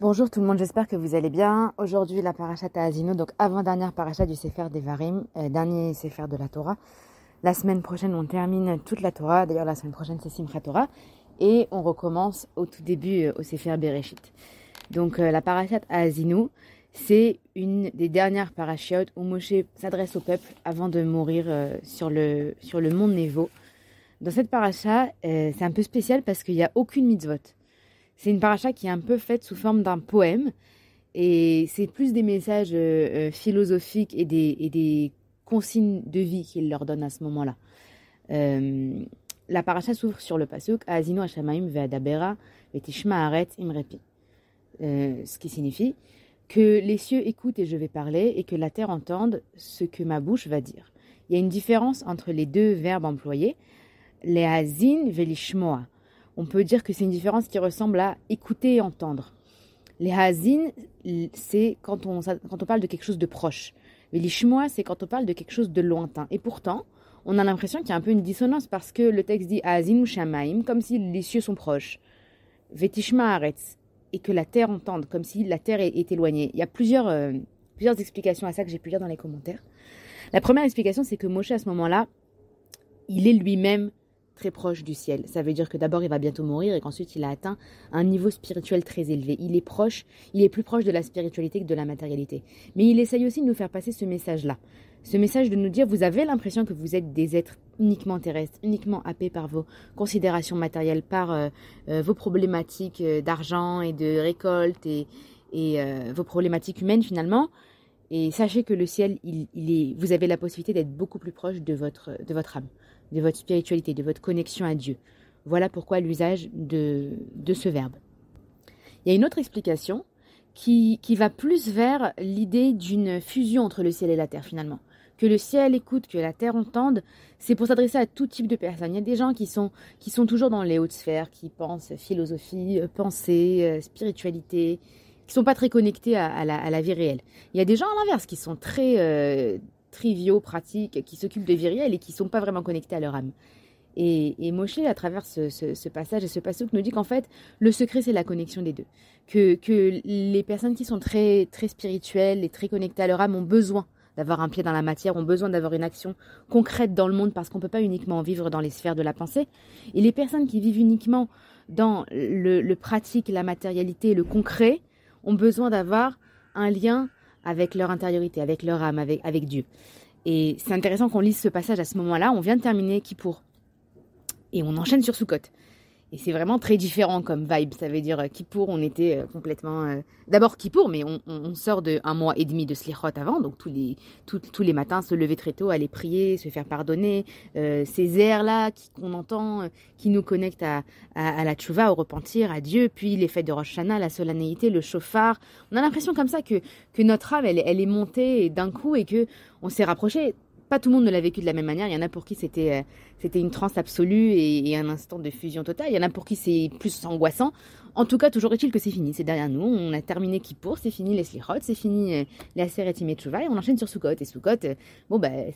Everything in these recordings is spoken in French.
Bonjour tout le monde, j'espère que vous allez bien. Aujourd'hui, la parashat Haazinu, donc avant-dernière parashat du Sefer Devarim, dernier Sefer de la Torah. La semaine prochaine, on termine toute la Torah. D'ailleurs, la semaine prochaine, c'est Simchat Torah. Et on recommence au tout début au Sefer Bereshit. Donc, la parashat Haazinu, c'est une des dernières parachiotes où Moshe s'adresse au peuple avant de mourir sur le mont Nevo. Dans cette paracha, c'est un peu spécial parce qu'il n'y a aucune mitzvot. C'est une paracha qui est un peu faite sous forme d'un poème et c'est plus des messages philosophiques et des consignes de vie qu'il leur donne à ce moment-là. La paracha s'ouvre sur le pasuk Haazinu hashamayim ve'adabera ve'tishma haaretz imrepi, ce qui signifie que les cieux écoutent et je vais parler et que la terre entende ce que ma bouche va dire. Il y a une différence entre les deux verbes employés, le'hazin ve'lishmoa. On peut dire que c'est une différence qui ressemble à écouter et entendre. Les hazin, c'est quand on parle de quelque chose de proche. Mais l'ishmoa, c'est quand on parle de quelque chose de lointain. Et pourtant, on a l'impression qu'il y a un peu une dissonance parce que le texte dit hazin ou shamaim, comme si les cieux sont proches. Vetishma haaretz, et que la terre entende, comme si la terre est éloignée. Il y a plusieurs explications à ça que j'ai pu lire dans les commentaires. La première explication, c'est que Moshe, à ce moment-là, il est lui-même très proche du ciel. Ça veut dire que d'abord il va bientôt mourir et qu'ensuite il a atteint un niveau spirituel très élevé. Il est plus proche de la spiritualité que de la matérialité. Mais il essaye aussi de nous faire passer ce message-là. Ce message de nous dire, vous avez l'impression que vous êtes des êtres uniquement terrestres, uniquement happés par vos considérations matérielles, par vos problématiques d'argent et de récolte et vos problématiques humaines finalement. Et sachez que le ciel, vous avez la possibilité d'être beaucoup plus proche de votre âme, de votre spiritualité, de votre connexion à Dieu. Voilà pourquoi l'usage de ce verbe. Il y a une autre explication qui va plus vers l'idée d'une fusion entre le ciel et la terre finalement. Que le ciel écoute, que la terre entende, c'est pour s'adresser à tout type de personnes. Il y a des gens qui sont toujours dans les hautes sphères, qui pensent philosophie, pensée, spiritualité, qui sont pas très connectés à la vie réelle. Il y a des gens à l'inverse qui sont très triviaux, pratiques, qui s'occupent de vie réelle et qui sont pas vraiment connectés à leur âme. Et Moshe, à travers ce passage et ce pasuk, nous dit qu'en fait, le secret, c'est la connexion des deux. Que les personnes qui sont très, très spirituelles et très connectées à leur âme ont besoin d'avoir un pied dans la matière, ont besoin d'avoir une action concrète dans le monde parce qu'on ne peut pas uniquement vivre dans les sphères de la pensée. Et les personnes qui vivent uniquement dans le pratique, la matérialité, le concret, ont besoin d'avoir un lien avec leur intériorité, avec leur âme, avec Dieu. Et c'est intéressant qu'on lise ce passage à ce moment-là. On vient de terminer Kippour. Et on enchaîne sur Sukkot. Et c'est vraiment très différent comme vibe. Ça veut dire Kippour, on était complètement... D'abord Kippour, mais on sort d'un mois et demi de Slichot avant. Donc tous les matins, se lever très tôt, aller prier, se faire pardonner. Ces airs-là qu'on entend, qui nous connectent à la tchouva, au repentir, à Dieu. Puis les fêtes de Rosh Hashanah, la solennité, le shofar. On a l'impression comme ça que notre âme, elle est montée d'un coup et qu'on s'est rapproché. Pas tout le monde ne l'a vécu de la même manière. Il y en a pour qui c'était une transe absolue et un instant de fusion totale. Il y en a pour qui c'est plus angoissant. En tout cas, toujours est-il que c'est fini. C'est derrière nous. On a terminé Kippour, c'est fini les Slichot, c'est fini les Aseret Yimei Teshuvah et on enchaîne sur Sukkot. Et Sukkot,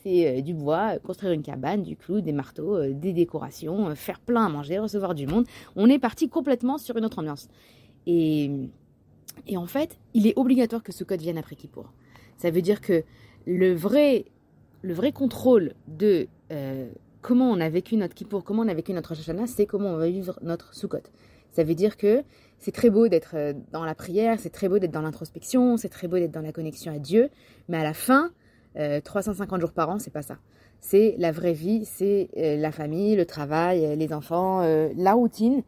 c'est du bois, construire une cabane, du clou, des marteaux, des décorations, faire plein à manger, recevoir du monde. On est parti complètement sur une autre ambiance. Et en fait, il est obligatoire que Sukkot vienne après Kippour. Ça veut dire que le vrai contrôle de comment on a vécu notre Kippour, comment on a vécu notre Rosh Hashanah, c'est comment on va vivre notre Sukkot. Ça veut dire que c'est très beau d'être dans la prière, c'est très beau d'être dans l'introspection, c'est très beau d'être dans la connexion à Dieu, mais à la fin, 350 jours par an, c'est pas ça. C'est la vraie vie, c'est la famille, le travail, les enfants, la routine.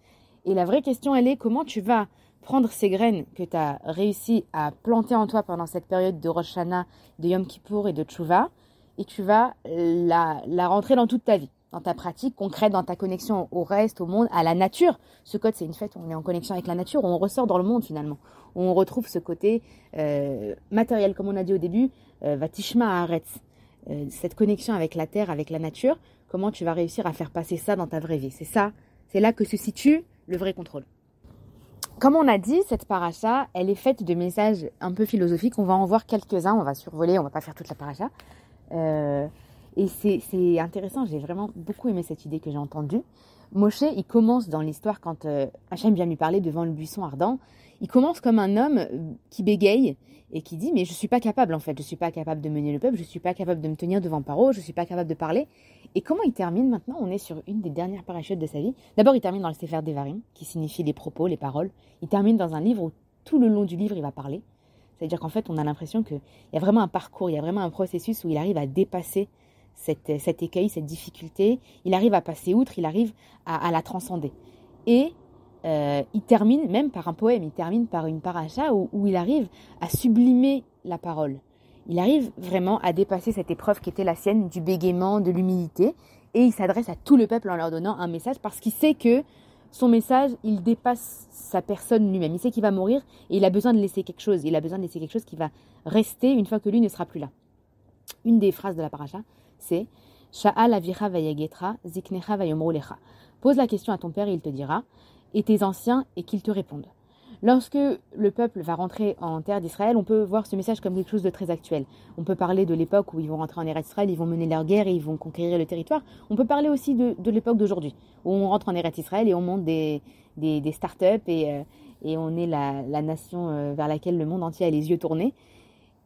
Et la vraie question, elle est comment tu vas prendre ces graines que tu as réussi à planter en toi pendant cette période de Rosh Hashanah, de Yom Kippour et de Teshuvah, et tu vas la rentrer dans toute ta vie, dans ta pratique concrète, dans ta connexion au reste, au monde, à la nature. Sukkot, c'est une fête où on est en connexion avec la nature, où on ressort dans le monde finalement, où on retrouve ce côté matériel, comme on a dit au début, Vatishma haaretz, cette connexion avec la terre, avec la nature. Comment tu vas réussir à faire passer ça dans ta vraie vie. C'est là que se situe le vrai contrôle. Comme on a dit, cette paracha, elle est faite de messages un peu philosophiques. On va en voir quelques-uns, on va survoler, on va pas faire toute la paracha. Et c'est intéressant, j'ai vraiment beaucoup aimé cette idée que j'ai entendue. Moshe, il commence dans l'histoire quand Hachem vient lui parler devant le buisson ardent. Il commence comme un homme qui bégaye et qui dit « Mais je ne suis pas capable en fait, je ne suis pas capable de mener le peuple, je ne suis pas capable de me tenir devant Paro, je ne suis pas capable de parler. » Et comment il termine maintenant? On est sur une des dernières parachutes de sa vie. D'abord, il termine dans le Sefer Devarim, qui signifie les propos, les paroles. Il termine dans un livre où tout le long du livre, il va parler. C'est-à-dire qu'en fait, on a l'impression qu'il y a vraiment un parcours, il y a vraiment un processus où il arrive à dépasser cet écueil, cette difficulté. Il arrive à passer outre, il arrive à la transcender. Et il termine même par un poème, il termine par une paracha où il arrive à sublimer la parole. Il arrive vraiment à dépasser cette épreuve qui était la sienne, du bégaiement, de l'humilité, et il s'adresse à tout le peuple en leur donnant un message parce qu'il sait que son message, il dépasse sa personne lui-même. Il sait qu'il va mourir et il a besoin de laisser quelque chose. Il a besoin de laisser quelque chose qui va rester une fois que lui ne sera plus là. Une des phrases de la paracha, c'est « Sha'al avicha vayagetra, ziknecha vayomru lecha » Pose la question à ton père et il te dira, et tes anciens et qu'ils te répondent. Lorsque le peuple va rentrer en terre d'Israël, on peut voir ce message comme quelque chose de très actuel. On peut parler de l'époque où ils vont rentrer en Eretz Israël, ils vont mener leur guerre et ils vont conquérir le territoire. On peut parler aussi de l'époque d'aujourd'hui, où on rentre en Eretz Israël et on monte des start-up et on est la nation vers laquelle le monde entier a les yeux tournés.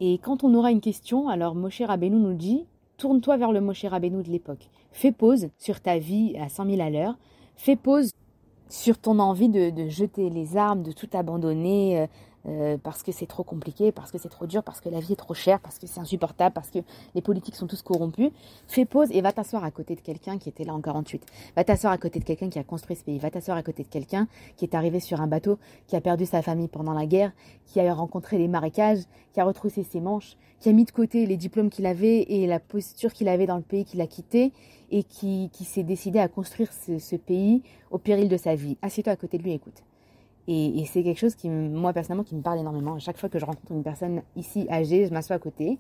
Et quand on aura une question, alors Moshe Rabbeinu nous dit, tourne-toi vers le Moshe Rabbeinu de l'époque. Fais pause sur ta vie à 100 000 à l'heure. Fais pause sur ton envie de jeter les armes, de tout abandonner parce que c'est trop compliqué, parce que c'est trop dur, parce que la vie est trop chère, parce que c'est insupportable, parce que les politiques sont tous corrompus. Fais pause et va t'asseoir à côté de quelqu'un qui était là en 48. Va t'asseoir à côté de quelqu'un qui a construit ce pays. Va t'asseoir à côté de quelqu'un qui est arrivé sur un bateau, qui a perdu sa famille pendant la guerre, qui a rencontré les marécages, qui a retroussé ses manches, qui a mis de côté les diplômes qu'il avait et la posture qu'il avait dans le pays qu'il a quitté et qui s'est décidé à construire ce pays au péril de sa vie. Assieds-toi à côté de lui et écoute. Et c'est quelque chose qui, moi personnellement, qui me parle énormément. À chaque fois que je rencontre une personne ici âgée, je m'assois à côté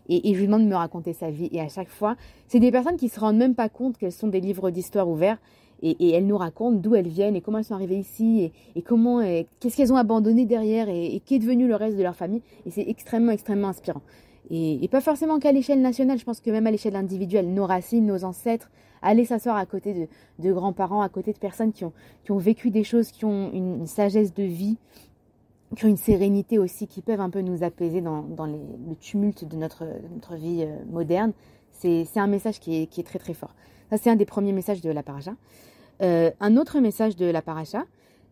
et je lui demande de me raconter sa vie. Et à chaque fois, c'est des personnes qui ne se rendent même pas compte qu'elles sont des livres d'histoire ouverts et elles nous racontent d'où elles viennent et comment elles sont arrivées ici et comment, qu'est-ce qu'elles ont abandonné derrière et qu'est devenu le reste de leur famille. Et c'est extrêmement, extrêmement inspirant. Et pas forcément qu'à l'échelle nationale, je pense que même à l'échelle individuelle, nos racines, nos ancêtres, aller s'asseoir à côté de grands-parents, à côté de personnes qui ont vécu des choses, qui ont une sagesse de vie, qui ont une sérénité aussi, qui peuvent un peu nous apaiser dans le tumulte de notre vie moderne. C'est un message qui est très très fort. Ça, c'est un des premiers messages de la paracha. Un autre message de la paracha,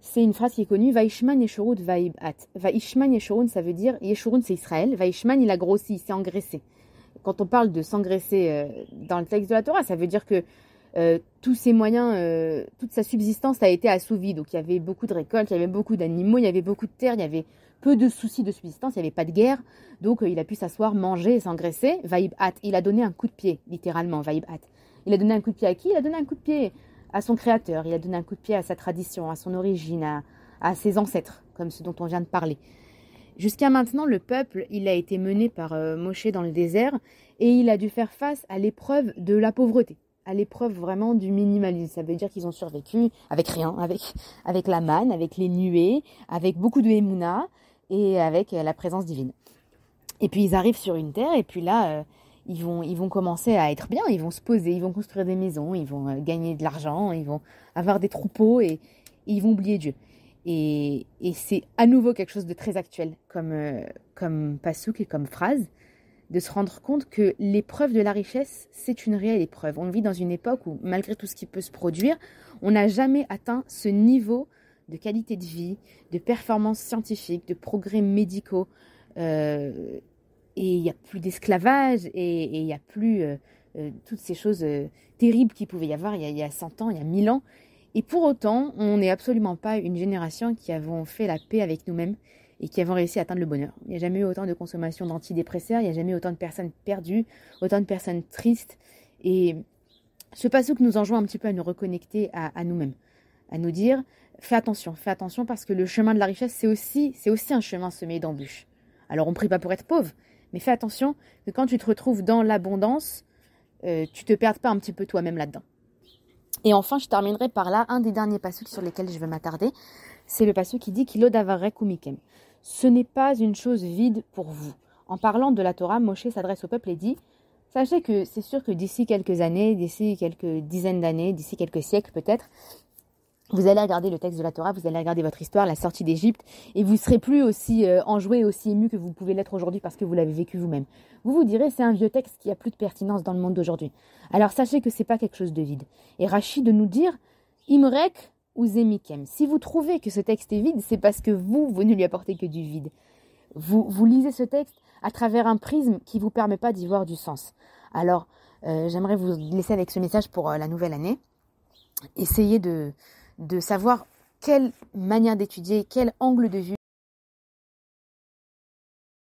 c'est une phrase qui est connue, Vaishman Yeshurun Vaibat. Vaishman Yeshurun, ça veut dire, Yeshurun c'est Israël, Vaishman il a grossi, il s'est engraissé. Quand on parle de s'engraisser dans le texte de la Torah, ça veut dire que tous ses moyens, toute sa subsistance a été assouvie. Donc il y avait beaucoup de récoltes, il y avait beaucoup d'animaux, il y avait beaucoup de terre, il y avait peu de soucis de subsistance, il n'y avait pas de guerre. Donc il a pu s'asseoir, manger et s'engraisser. Vaibat, il a donné un coup de pied, littéralement, Vaibat. Il a donné un coup de pied à qui? Il a donné un coup de pied à son créateur, il a donné un coup de pied à sa tradition, à son origine, à ses ancêtres, comme ceux dont on vient de parler. Jusqu'à maintenant, le peuple, il a été mené par Moshe dans le désert et il a dû faire face à l'épreuve de la pauvreté, à l'épreuve vraiment du minimalisme. Ça veut dire qu'ils ont survécu avec rien, avec la manne, avec les nuées, avec beaucoup de émouna et avec la présence divine. Et puis ils arrivent sur une terre et puis là, ils vont commencer à être bien, ils vont se poser, ils vont construire des maisons, ils vont gagner de l'argent, ils vont avoir des troupeaux et ils vont oublier Dieu. Et c'est à nouveau quelque chose de très actuel comme passouk et comme phrase, de se rendre compte que l'épreuve de la richesse, c'est une réelle épreuve. On vit dans une époque où, malgré tout ce qui peut se produire, on n'a jamais atteint ce niveau de qualité de vie, de performance scientifique, de progrès médicaux. Et il n'y a plus d'esclavage et il n'y a plus toutes ces choses terribles qu'il pouvait y avoir il y a 100 ans, il y a 1000 ans. Et pour autant, on n'est absolument pas une génération qui avons fait la paix avec nous-mêmes et qui avons réussi à atteindre le bonheur. Il n'y a jamais eu autant de consommation d'antidépresseurs, il n'y a jamais eu autant de personnes perdues, autant de personnes tristes. Et ce passouk nous enjoint un petit peu à nous reconnecter à nous-mêmes, à nous dire, fais attention parce que le chemin de la richesse, c'est aussi un chemin semé d'embûches. Alors on ne prie pas pour être pauvre, mais fais attention que quand tu te retrouves dans l'abondance, tu te perdes pas un petit peu toi-même là-dedans. Et enfin, je terminerai par là, un des derniers passuks sur lesquels je vais m'attarder, c'est le passuk qui dit « Kilo davarek umikem ». Ce n'est pas une chose vide pour vous. En parlant de la Torah, Moshe s'adresse au peuple et dit « Sachez que c'est sûr que d'ici quelques années, d'ici quelques dizaines d'années, d'ici quelques siècles peut-être, Vous allez regarder le texte de la Torah, vous allez regarder votre histoire, la sortie d'Égypte, et vous serez plus aussi enjoué, aussi ému que vous pouvez l'être aujourd'hui parce que vous l'avez vécu vous-même. Vous vous direz, c'est un vieux texte qui a plus de pertinence dans le monde d'aujourd'hui. Alors sachez que c'est pas quelque chose de vide. Et Rachi de nous dire, Imrek ou Zemikem. Si vous trouvez que ce texte est vide, c'est parce que vous ne lui apportez que du vide. Vous lisez ce texte à travers un prisme qui ne vous permet pas d'y voir du sens. Alors, j'aimerais vous laisser avec ce message pour la nouvelle année. Essayez de savoir quelle manière d'étudier, quel angle de vue